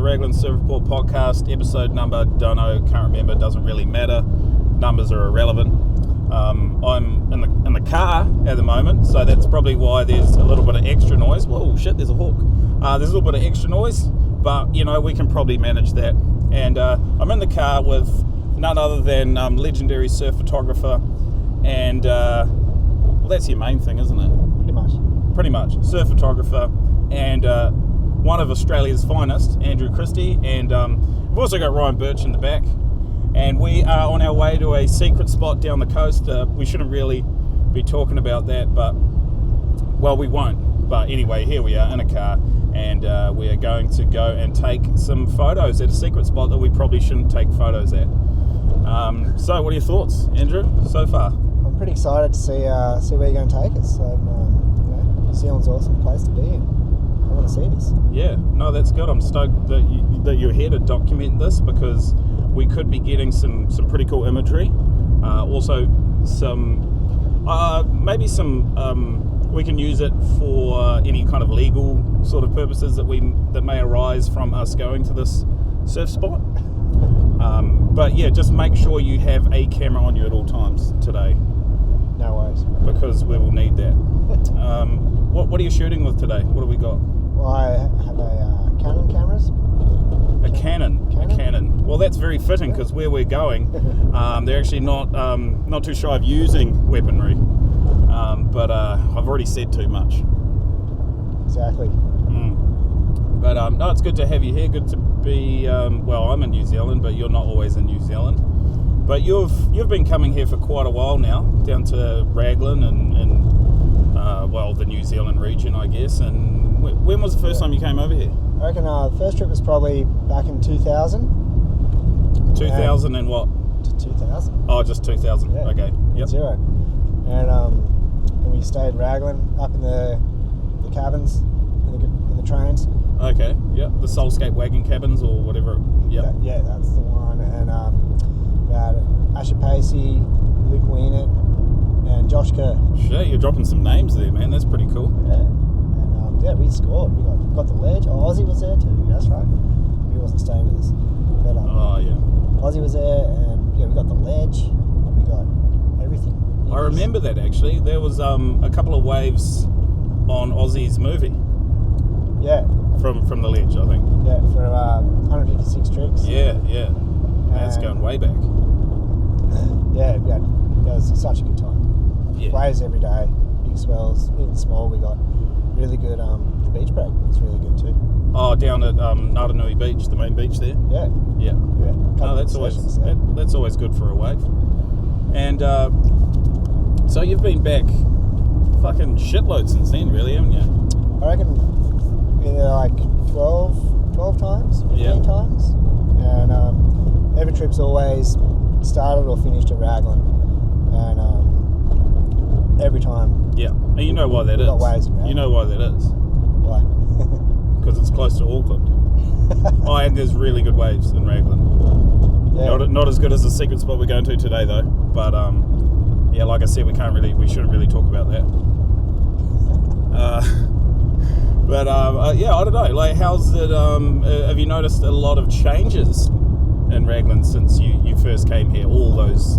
Raglan Surf Report podcast, episode number, don't know, can't remember, doesn't really matter. Numbers are irrelevant. I'm in the car at the moment, so that's probably why there's a little bit of extra noise. Whoa, shit, there's a hawk. There's a little bit of extra noise, but, you know, we can probably manage that. And I'm in the car with none other than legendary surf photographer, and, well, that's your main thing, isn't it? Pretty much. Surf photographer, and one of Australia's finest, Andrew Christie, and we've also got Ryan Birch in the back, and we are on our way to a secret spot down the coast. We shouldn't really be talking about that, but, well, we won't. But anyway, here we are in a car, and we are going to go and take some photos at a secret spot that we probably shouldn't take photos at. So what are your thoughts, Andrew, so far? I'm pretty excited to see where you're going to take us. So, New Zealand's an awesome place to be in. I want to see this. Yeah, no, that's good. I'm stoked that you're here to document this, because we could be getting some pretty cool imagery. Also, we can use it for any kind of legal sort of purposes that may arise from us going to this surf spot. But yeah, just make sure you have a camera on you at all times today. No worries. Because we will need that. What are you shooting with today? What do we got? Well, I have a Canon cameras. A Canon. Well, that's very fitting, because where we're going, they're actually not too shy of using weaponry. But I've already said too much. Exactly. But no, it's good to have you here. Good to be. Well, I'm in New Zealand, but you're not always in New Zealand. But you've been coming here for quite a while now, down to Raglan and the New Zealand region, I guess. And when was the first time you came over here? I reckon the first trip was probably back in 2000. 2000 and what? 2000. Oh, just 2000. Yeah. Okay. Yep. 0. And we stayed Raglan up in the cabins in the trains. Okay. Yep. The Soulscape wagon cabins or whatever. Yep. Yeah, that's the one. And we had Asher Pacey, Luke Wienert, and Josh Kerr. Shit, you're dropping some names there, man. That's pretty cool. Yeah. And we scored. We got the ledge. Oh, Ozzy was there too. That's right. He wasn't staying with us. But, Ozzy was there, and we got the ledge. We got everything. I remember that actually. There was a couple of waves on Ozzy's movie. Yeah. From the ledge, I think. Yeah, for 156 tricks. Yeah. That's going way back. Yeah, that was such a good time. Yeah. Waves every day, big swells, even small. We got really good. The beach break was really good too. Oh, down at Ngaranui Beach, the main beach there. Yeah. No, that's always good for a wave. And so you've been back fucking shitload since then, really, haven't you? I reckon either like 12 times, 15 times, and every trip's always started or finished at Raglan, and every time. Yeah, and you know why that is. Got waves around. You know why that is. Why? Because it's close to Auckland. And there's really good waves in Raglan. Yeah. Not as good as the secret spot we're going to today, though. But like I said, we shouldn't really talk about that. I don't know. Like, how's it? Have you noticed a lot of changes in Raglan since you first came here all those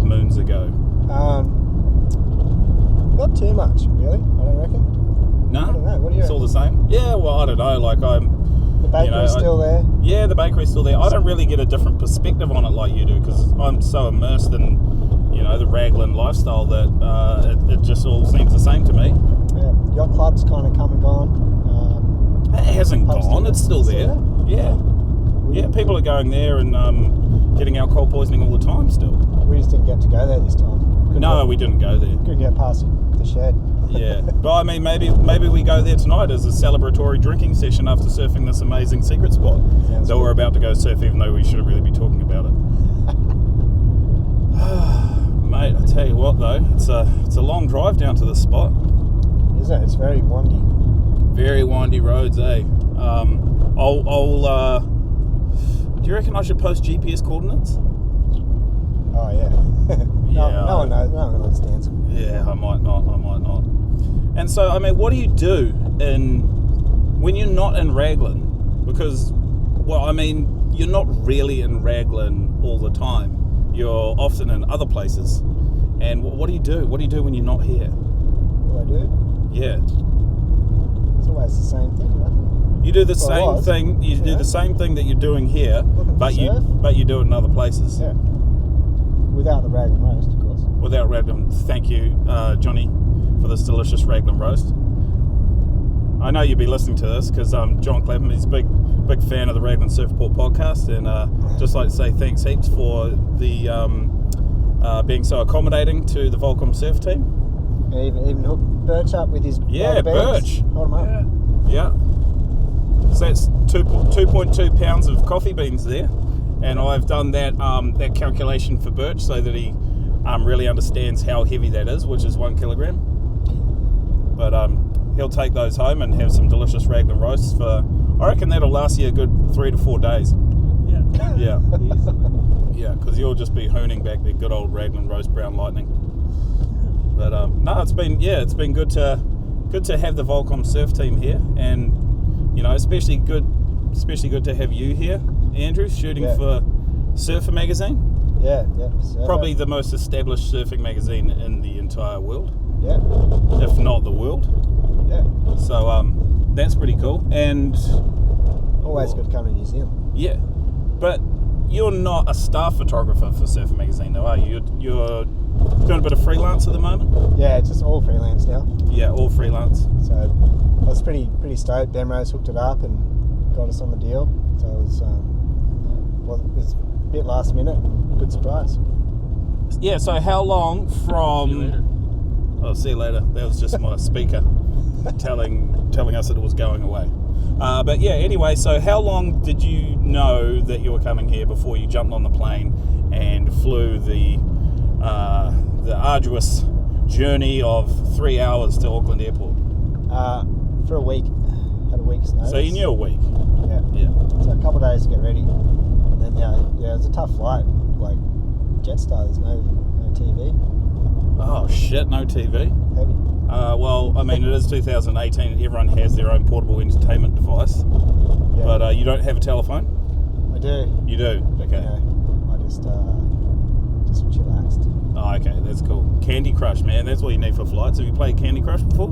moons ago? Not too much, really. I don't reckon. No, I don't know. What do you reckon? It's all the same. Yeah, well, I don't know. Like the bakery's still there. Yeah, the bakery's still there. I don't really get a different perspective on it like you do, because I'm so immersed in the Raglan lifestyle that it just all seems the same to me. Yeah, yacht club's kind of come and gone. It hasn't gone. It's still there. Yeah. Yeah, people are going there and getting alcohol poisoning all the time still. We just didn't get to go there this time. We didn't go there. Couldn't get past the shed. Yeah, but I mean, maybe we go there tonight as a celebratory drinking session after surfing this amazing secret spot that we're about to go surf, even though we shouldn't really be talking about it. Mate, I tell you what though, it's a long drive down to this spot. Isn't it? It's very windy. Very windy roads, eh? Do you reckon I should post GPS coordinates? Oh yeah. No one knows. No one understands. Yeah, I might not. And so, I mean, what do you do when you're not in Raglan? Because Well, I mean, you're not really in Raglan all the time. You're often in other places. And what do you do? What do you do when you're not here? What do I do? Yeah. It's always the same thing, right? You do the same thing. You do the same thing that you're doing here, but you do it in other places. Yeah. Without the Raglan roast, of course. Without Raglan. Thank you, Johnny, for this delicious Raglan roast. I know you'll be listening to this because John Clapham, he's a big fan of the Raglan Surfport podcast, and just like to say thanks heaps for the being so accommodating to the Volcom surf team. Even hooked Birch up with his Birch. Hold him up. Yeah. So that's 2.2 pounds of coffee beans there, and I've done that calculation for Birch so that he really understands how heavy that is, which is 1 kilogram. But he'll take those home and have some delicious Raglan roasts for. I reckon that'll last you a good 3 to 4 days. Yeah. Yeah. Easily. Yeah, because you'll just be hooning back the good old Raglan roast brown lightning. But no, it's been good to have the Volcom surf team here, and especially good to have you here, Andrew, shooting for Surfer magazine. Yeah. Probably the most established surfing magazine in the entire world. Yeah. If not the world. Yeah. So that's pretty cool. And always good to come to New Zealand. Yeah. But you're not a staff photographer for Surfer magazine though, are you? You're doing a bit of freelance at the moment? Yeah, it's just all freelance now. Yeah, all freelance. So I was pretty stoked. Ben Rose hooked it up and got us on the deal. So it was a bit last minute. Good surprise. Yeah, so how long from... See you later. Oh, see you later. That was just my speaker telling us that it was going away. But yeah, anyway, so how long did you know that you were coming here before you jumped on the plane and flew the arduous journey of 3 hours to Auckland Airport? For a week. Had a week's notice. So you knew a week? Yeah. So a couple of days to get ready. And then, it was a tough flight. Like, Jetstar, there's no TV. Oh, shit, no TV? Heavy. Well, I mean, it is 2018 and everyone has their own portable entertainment device. Yeah. But you don't have a telephone? I do. You do? Okay. Yeah. I just chillaxed. Oh, okay, that's cool. Candy Crush, man, that's what you need for flights. Have you played Candy Crush before?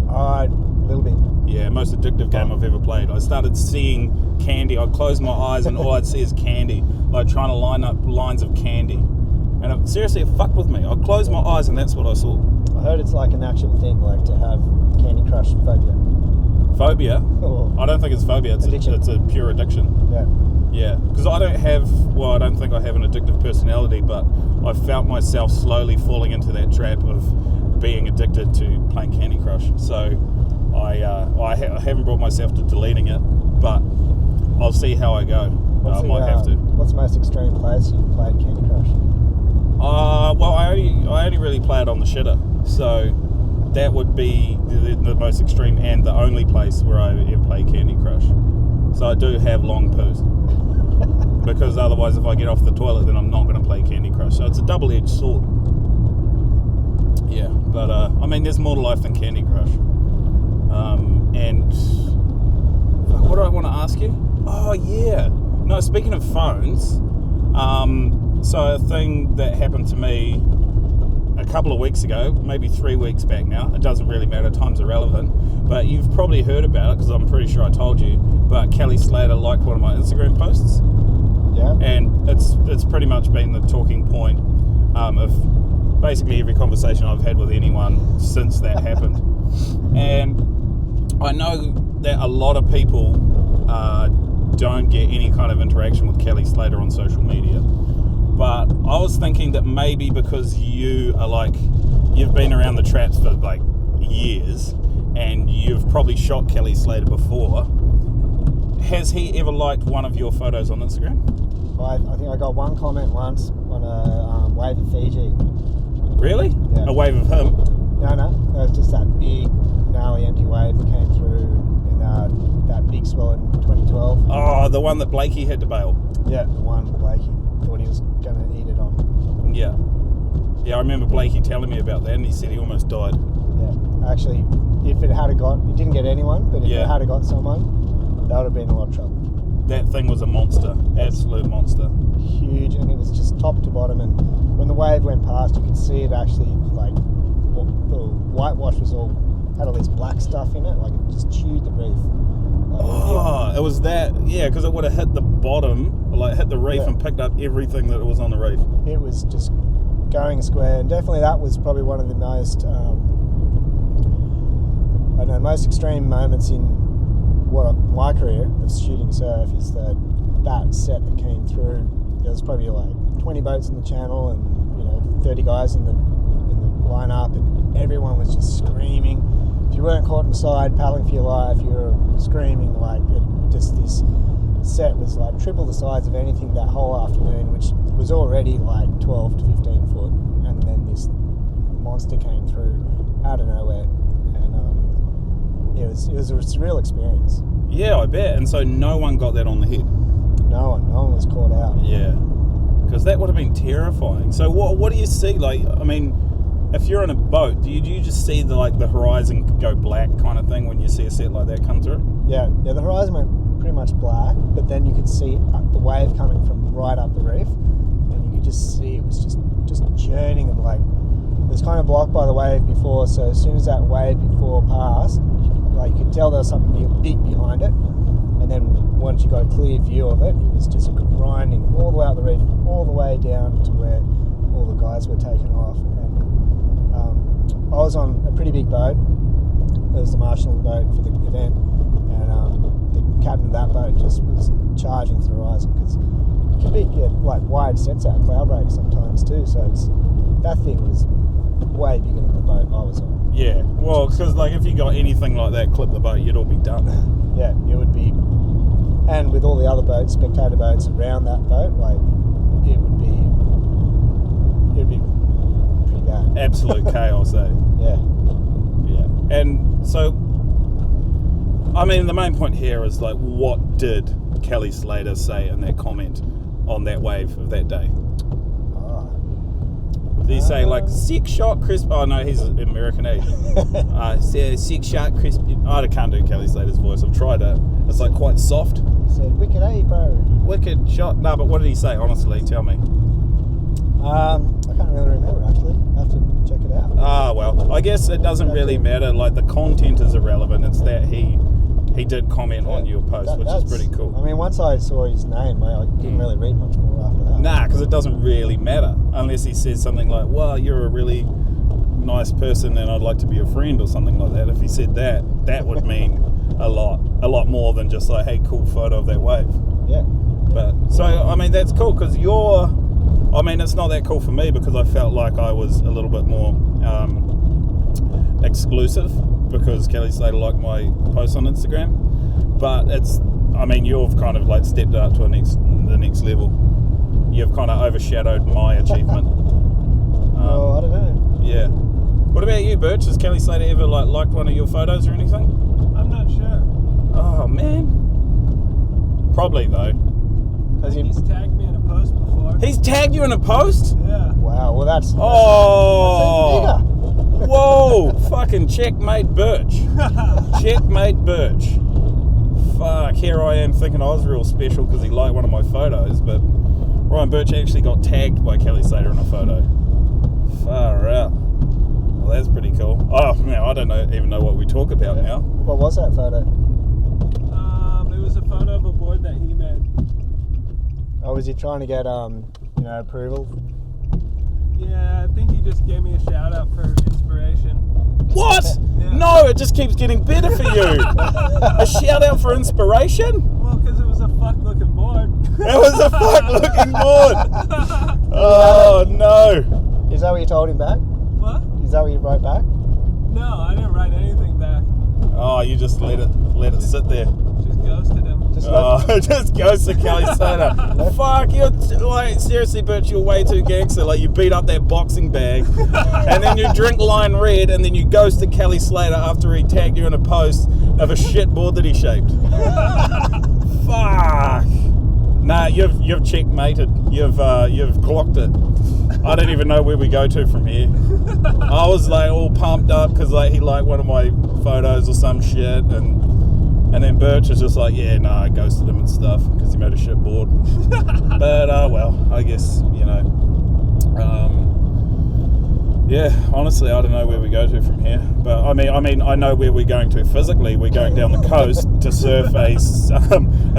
A little bit. Yeah, most addictive game I've ever played. I started seeing candy. I'd close my eyes and all I'd see is candy, like trying to line up lines of candy. And it fucked with me. I'd close my eyes and that's what I saw. I heard it's like an actual thing, like to have Candy Crush phobia. Phobia? Oh. I don't think it's phobia. It's a pure addiction. Yeah. Yeah, because I don't think I have an addictive personality, but I felt myself slowly falling into that trap of being addicted to playing Candy Crush. So I haven't brought myself to deleting it, but I'll see how I go. I might have to. What's the most extreme place you've played Candy Crush? Well, I only really play it on the shitter, so that would be the most extreme and the only place where I ever play Candy Crush. So I do have long poos. Because otherwise if I get off the toilet then I'm not going to play Candy Crush. So it's a double-edged sword. Yeah, but I mean there's more to life than Candy Crush. And what do I want to ask you? Oh yeah. No, speaking of phones, so a thing that happened to me a couple of weeks ago, maybe 3 weeks back now, it doesn't really matter, time's irrelevant, but you've probably heard about it because I'm pretty sure I told you, but Kelly Slater liked one of my Instagram posts. Yeah. And it's pretty much been the talking point of basically every conversation I've had with anyone since that happened. And I know that a lot of people don't get any kind of interaction with Kelly Slater on social media. But I was thinking that maybe because you've been around the traps for like years and you've probably shot Kelly Slater before, has he ever liked one of your photos on Instagram? I think I got one comment once on a wave of Fiji. Really? Yeah. A wave of him? No. It was just that big, gnarly, empty wave that came through in that big swell in 2012. Oh, the one that Blakey had to bail? Yeah, the one Blakey thought he was going to eat it on. Yeah. Yeah, I remember Blakey telling me about that and he said he almost died. Yeah. Actually, if it didn't get anyone, but if it had got someone, that would have been a lot of trouble. that thing was a monster, absolute monster. Huge, and it was just top to bottom. And when the wave went past, you could see it actually like the whitewash was had all this black stuff in it, like it just chewed the reef. It was that, because it would have hit the bottom, like hit the reef and picked up everything that was on the reef. It was just going square, and definitely that was probably one of the most, most extreme moments in my career of shooting surf is that set that came through. There was probably like 20 boats in the channel and 30 guys in the lineup, and everyone was just screaming. If you weren't caught inside paddling for your life, you were screaming. Like this set was like triple the size of anything that whole afternoon, which was already like 12 to 15 foot, and then this monster came through out of nowhere, and it was a surreal experience. Yeah, I bet. And so no one got that on the head. No one was caught out. Yeah, because that would have been terrifying. So what do you see? Like, I mean, if you're in a boat, do you just see the horizon go black kind of thing when you see a set like that come through? Yeah, the horizon went pretty much black, but then you could see the wave coming from right up the reef, and you could just see it was just churning, and like it was kind of blocked by the wave before. So as soon as that wave before passed, you could tell there was something big behind it, and then once you got a clear view of it, it was just grinding all the way up the reef, all the way down to where all the guys were taken off. And I was on a pretty big boat. It was the marshalling boat for the event, and the captain of that boat just was charging through the horizon, because it can be like wide sets out cloud break sometimes too. So that thing was way bigger than the boat I was on. Yeah, well, because if you got anything like that clip the boat, you'd all be done. Yeah, it would be. And with all the other boats, spectator boats around that boat, it would be pretty bad. Absolute chaos, eh? Yeah. Yeah. And so, I mean, the main point here is what did Kelly Slater say in that comment on that wave of that day? Did he say 6 shot crisp? Oh no, he's American, eh? 6 shot crisp. I can't do Kelly Slater's voice. I've tried it. It's quite soft. Said wicked, eh, bro? Wicked shot. No, but what did he say? Honestly, tell me. I can't really remember actually. I have to check it out. Well, I guess it doesn't really matter. The content is irrelevant. It's that he did comment on your post, which is pretty cool. I mean, once I saw his name, I didn't really read much more after that. Nah, because it doesn't really matter unless he says something like, "Well, you're a really nice person, and I'd like to be your friend," or something like that. If he said that, that would mean a lot more than just hey, cool photo of that wave. Yeah. But so I mean, that's cool because it's not that cool for me because I felt like I was a little bit more exclusive because Kelly Slater liked my post on Instagram. But you've kind of stepped up to the next level. You've kind of overshadowed my achievement. I don't know. Yeah. What about you, Birch? Has Kelly Slater ever liked one of your photos or anything? I'm not sure. Oh man. Probably though. He's tagged me in a post before. He's tagged you in a post? Yeah. Wow. Well, that's even bigger. Whoa! Fucking checkmate, Birch. Checkmate, Birch. Fuck! Here I am thinking I was real special because he liked one of my photos, but Ryan Birch actually got tagged by Kelly Slater in a photo. Far out. Well, that's pretty cool. Oh, man, I don't even know what we talk about now. What was that photo? It was a photo of a board that he made. Oh, was he trying to get approval? Yeah, I think he just gave me a shout out for inspiration. What? Yeah. No, it just keeps getting better for you. A shout out for inspiration? Well, because it was a fuck looking board. It was a fuck looking board. Oh no. Is that what you told him back? What? Is that what you wrote back? No, I didn't write anything back. Oh, you just let it sit there. Just ghosted him. Just ghosted Kelly Slater. Fuck, you're seriously, Birch, you're way too gangster. You beat up that boxing bag, and then you drink Lion Red, and then you ghosted Kelly Slater after he tagged you in a post of a shit board that he shaped. Fuck. Nah, you've checkmated. You've clocked it. I don't even know where we go to from here. I was all pumped up because he liked one of my photos or some shit, and And then Birch is just like, yeah, I ghosted him and stuff because he made a shit board. But, well, I guess, yeah, honestly, I don't know where we go to from here. But, I mean, I know where we're going to physically. We're going down the coast to surf a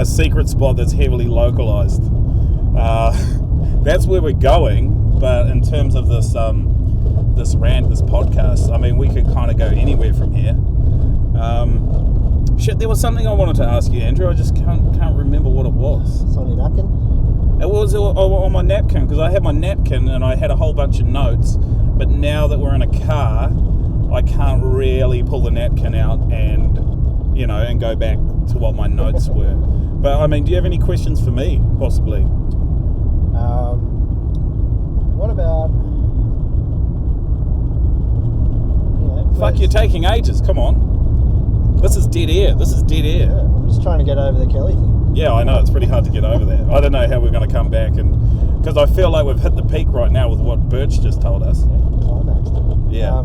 secret spot that's heavily localized. That's where we're going. But in terms of this podcast, I mean, we could kind of go anywhere from here. Shit, there was something I wanted to ask you, Andrew. I just can't remember what it was. It's on your napkin? It was on my napkin, because I had my napkin and I had a whole bunch of notes. But now that we're in a car, I can't really pull the napkin out and go back to what my notes were. But, I mean, do you have any questions for me, possibly? What about... Fuck, you're taking ages. Come on. This is dead air. Yeah, I'm just trying to get over the Kelly thing. Yeah, I know. It's pretty hard to get over that. I don't know how we're going to come back, because I feel like we've hit the peak right now with what Birch just told us. Climaxed. Yeah.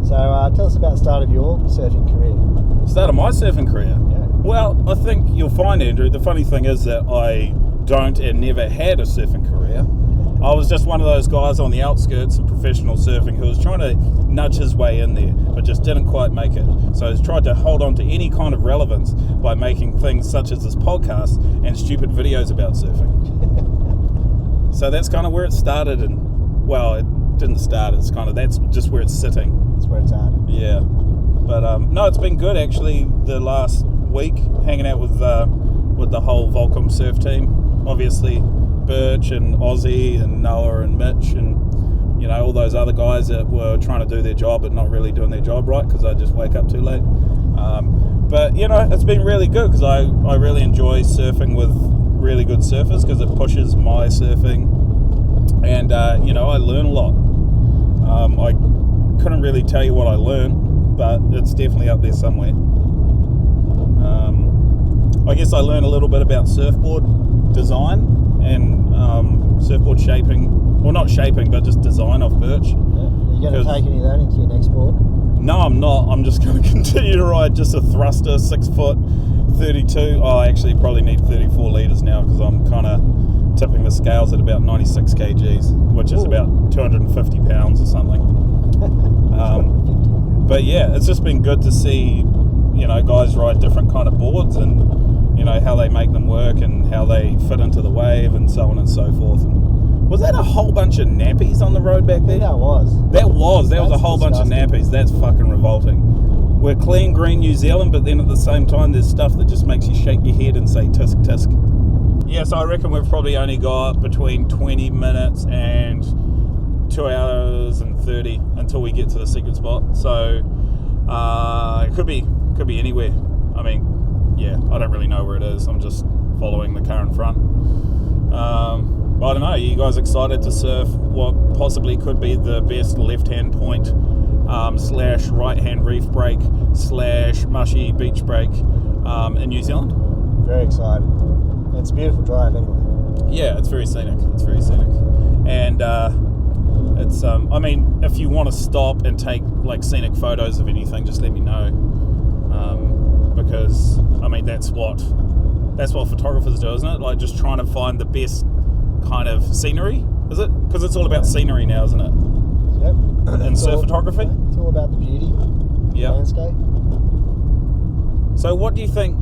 So tell us about the start of your surfing career. Start of my surfing career? Yeah. Well, I think you'll find, Andrew, the funny thing is that I don't and never had a surfing career. I was just one of those guys on the outskirts of professional surfing who was trying to nudge his way in there, but just didn't quite make it. So I tried to hold on to any kind of relevance by making things such as this podcast and stupid videos about surfing. So that's kind of where it started, and, well, it didn't start, that's just where it's sitting. That's where it's at. Yeah. But, no, it's been good, actually, the last week, hanging out with the whole Volcom surf team. Obviously, Birch and Ozzy and Noah and Mitch and all those other guys that were trying to do their job but not really doing their job right because I just wake up too late. But it's been really good because I really enjoy surfing with really good surfers because it pushes my surfing, and I learn a lot. I couldn't really tell you what I learned, but it's definitely up there somewhere. I guess I learned a little bit about surfboard design and surfboard shaping, well, not shaping, but just design off Birch. Yeah. Are you going to take any of that into your next board? No, I'm not. I'm just going to continue to ride just a thruster, 6 foot, 32. I actually probably need 34 litres now because I'm kind of tipping the scales at about 96 kgs, which is about 250 pounds or something. But yeah, it's just been good to see, guys ride different kind of boards and how they make them work and how they fit into the wave and so on and so forth. And was that a whole bunch of nappies on the road back there? That was a whole bunch of nappies. That's fucking revolting. We're clean green New Zealand, but then at the same time there's stuff that just makes you shake your head and say tisk tisk. Yeah, so I reckon we've probably only got between 20 minutes and 2 hours and 30 until we get to the secret spot. So it could be anywhere. I mean, yeah, I don't really know where it is. I'm just following the car in front. I don't know. Are you guys excited to surf what possibly could be the best left-hand point / right-hand reef break / mushy beach break in New Zealand? Very excited. It's a beautiful drive anyway. Yeah, it's very scenic. And it's I mean, if you want to stop and take like scenic photos of anything, just let me know. Because I mean that's what photographers do, isn't it? Like just trying to find the best kind of scenery, is it? Because it's all about scenery now, isn't it? Yep. And surf photography? It's all about the beauty, landscape. So what do you think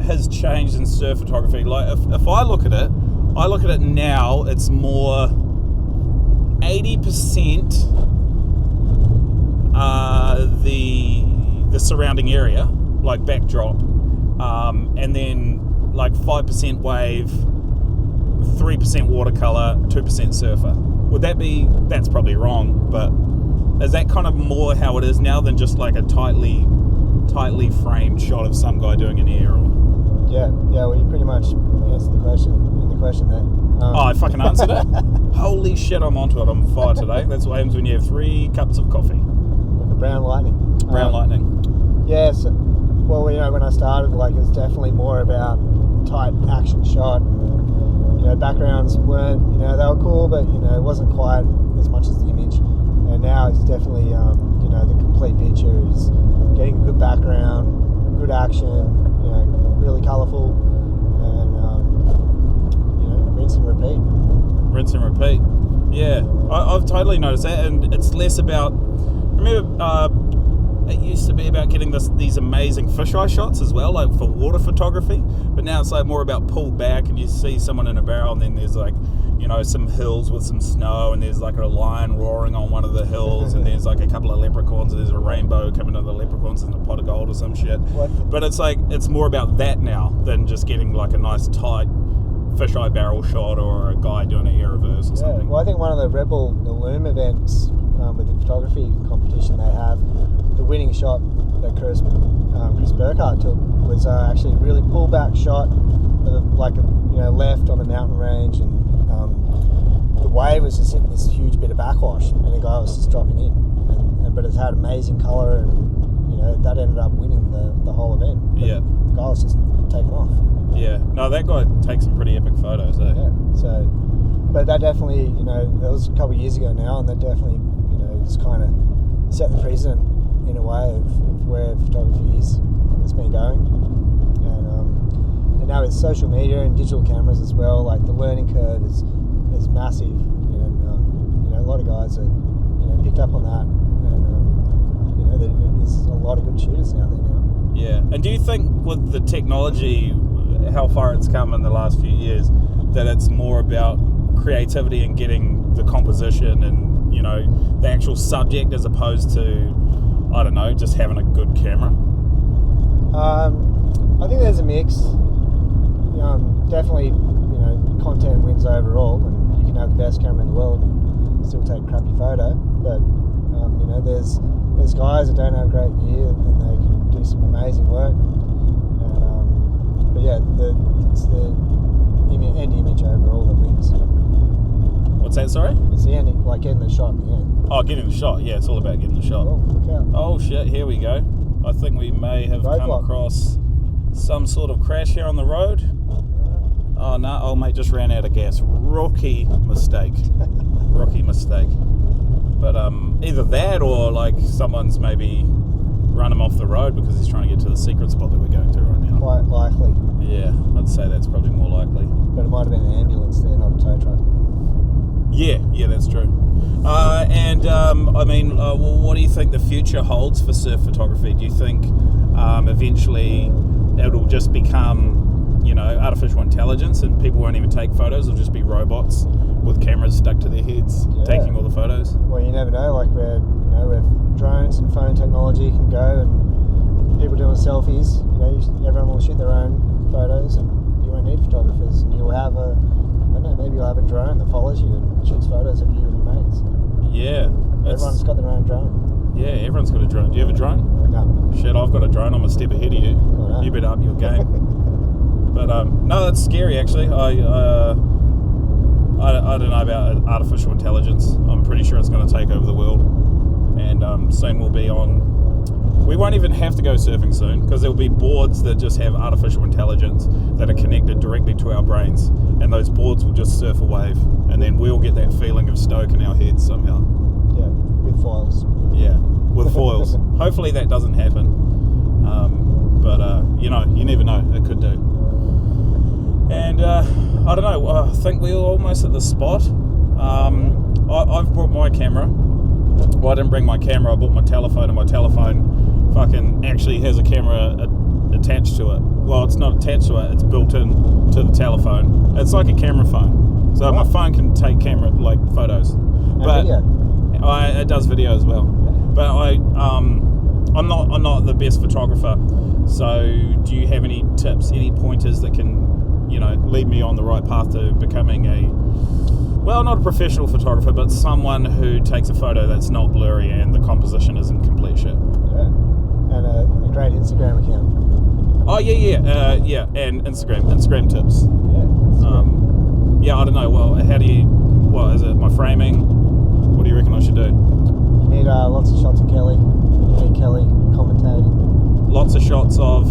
has changed in surf photography? Like if I look at it now, it's more 80% the surrounding area, like backdrop, and then like 5% wave, 3% watercolor, 2% surfer. Would that be? That's probably wrong, but is that kind of more how it is now than just like a tightly framed shot of some guy doing an air? Yeah. Well, you pretty much answered the question there. I fucking answered it. Holy shit, I'm onto it. I'm on fire today. That's what happens when you have 3 cups of coffee. The brown lightning. Lightning. Yeah. So, well, when I started, like it was definitely more about tight action shot. Backgrounds weren't, they were cool, but it wasn't quite as much as the image. And now it's definitely, the complete picture is getting a good background, good action, really colourful, and rinse and repeat. Rinse and repeat. Yeah, I've totally noticed that, and it's less about. Remember, it used to be about getting these amazing fisheye shots as well, like for water photography. But now it's like more about pull back, and you see someone in a barrel, and then there's like, some hills with some snow, and there's like a lion roaring on one of the hills, and there's like a couple of leprechauns, and there's a rainbow coming to the leprechauns in a pot of gold or some shit. But it's like, it's more about that now than just getting like a nice tight fisheye barrel shot or a guy doing an air reverse or something. Well, I think one of the Rebel Loom events with the photography competition they have, the winning shot that Chris Burkhardt took was actually a really pullback shot of like left on a mountain range, and the wave was just hitting this huge bit of backwash, and the guy was just dropping in, but it had amazing colour, and that ended up winning the whole event. But yeah, the guy was just taking off. Yeah, no, that guy takes some pretty epic photos, eh? Yeah, so, but that definitely, that was a couple of years ago now, and that definitely, just kind of set the precedent in a way of where photography it's been going, and now with social media and digital cameras as well, like the learning curve is massive, and a lot of guys are picked up on that, and there's a lot of good shooters out there now. Yeah, and do you think with the technology, how far it's come in the last few years, that it's more about creativity and getting the composition and the actual subject as opposed to, I don't know, just having a good camera? I think there's a mix. Definitely, content wins overall, and you can have the best camera in the world and still take a crappy photo. But there's guys that don't have great gear and they can do some amazing work. And, but yeah, it's the end image overall that wins. What's that, sorry? It's the end, like getting the shot in the end. Oh, getting the shot. Yeah, it's all about getting the shot. Oh, look out. Oh shit, here we go. I think we may have come across some sort of crash here on the road. Oh no, old mate just ran out of gas. Rookie mistake. Rookie mistake. But either that or like someone's maybe run him off the road because he's trying to get to the secret spot that we're going to right now. Quite likely. Yeah, I'd say that's probably more likely. But it might have been an ambulance there, not a tow truck. Yeah, that's true. What do you think the future holds for surf photography? Do you think eventually it'll just become, artificial intelligence and people won't even take photos? It'll just be robots with cameras stuck to their heads taking all the photos? Well, you never know. Like where drones and phone technology can go, and people doing selfies. Everyone will shoot their own photos, and you won't need photographers, and you'll have maybe you'll have a drone that follows you and shoots photos of you and your mates. Yeah. Everyone's got their own drone. Yeah, everyone's got a drone. Do you have a drone? No. Shit, I've got a drone. I'm a step ahead of you. Oh, no. You better up your game. But no, that's scary actually. I don't know about artificial intelligence. I'm pretty sure it's going to take over the world, and soon we'll be on. We won't even have to go surfing soon because there'll be boards that just have artificial intelligence that are connected directly to our brains, and those boards will just surf a wave, and then we'll get that feeling of stoke in our heads somehow. Yeah, with foils. Yeah, with foils. Hopefully that doesn't happen, but you never know. It could do. And I don't know. I think we're almost at the spot. I've brought my camera. Well, I didn't bring my camera. I bought my telephone, and my telephone fucking actually has a camera attached to it. Well, it's not attached to it. It's built in to the telephone. It's like a camera phone. So my phone can take camera photos, but it does video as well. Yeah. But I'm not the best photographer. So do you have any tips, any pointers that can lead me on the right path to becoming not a professional photographer, but someone who takes a photo that's not blurry and the composition isn't complete shit? Yeah, and a great Instagram account. Oh yeah, and Instagram tips. Yeah, I don't know. Well, what is it? My framing. What do you reckon I should do? You need lots of shots of Kelly. You need Kelly commentating. Lots of shots of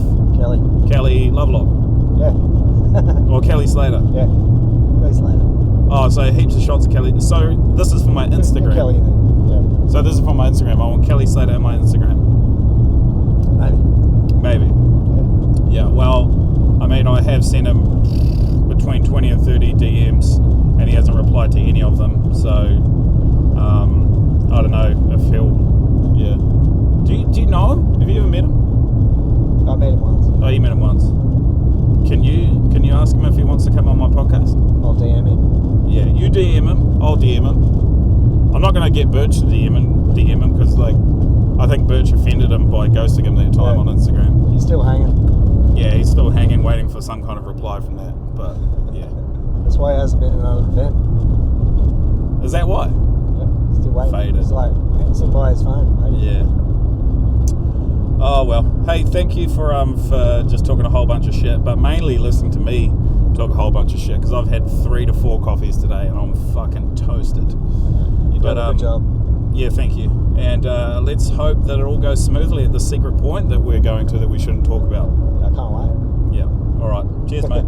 Kelly Lovelock. Yeah. Or Kelly Slater. Yeah, Kelly Slater. Oh, so heaps of shots of Kelly. So this is for my Instagram. Kelly then. Yeah. So this is for my Instagram. I want Kelly Slater on my Instagram. Maybe. Yeah, well, I mean, I have sent him between 20 and 30 DMs, and he hasn't replied to any of them. So I don't know if he'll. Yeah. Do you know him? Have you ever met him? I met him once. Oh, you met him once. Can you ask him if he wants to come on my podcast? I'll DM him. Yeah, you DM him. I'll DM him. I'm not gonna get Birch to DM him because I think Birch offended him by ghosting him that time on Instagram. He's still hanging. Yeah, he's still hanging, waiting for some kind of reply from that. But yeah, That's why he hasn't been in another event. is that why? Yeah, still waiting. Faded. He's like sitting by his phone. Waiting. Yeah. Oh well. Hey, thank you for just talking a whole bunch of shit, but mainly listening to me talk a whole bunch of shit because I've had 3 to 4 coffees today and I'm fucking toasted. You've done a good job. Yeah, thank you. And let's hope that it all goes smoothly at the secret point that we're going to that we shouldn't talk about. I can't wait. Yeah. All right. Cheers, mate.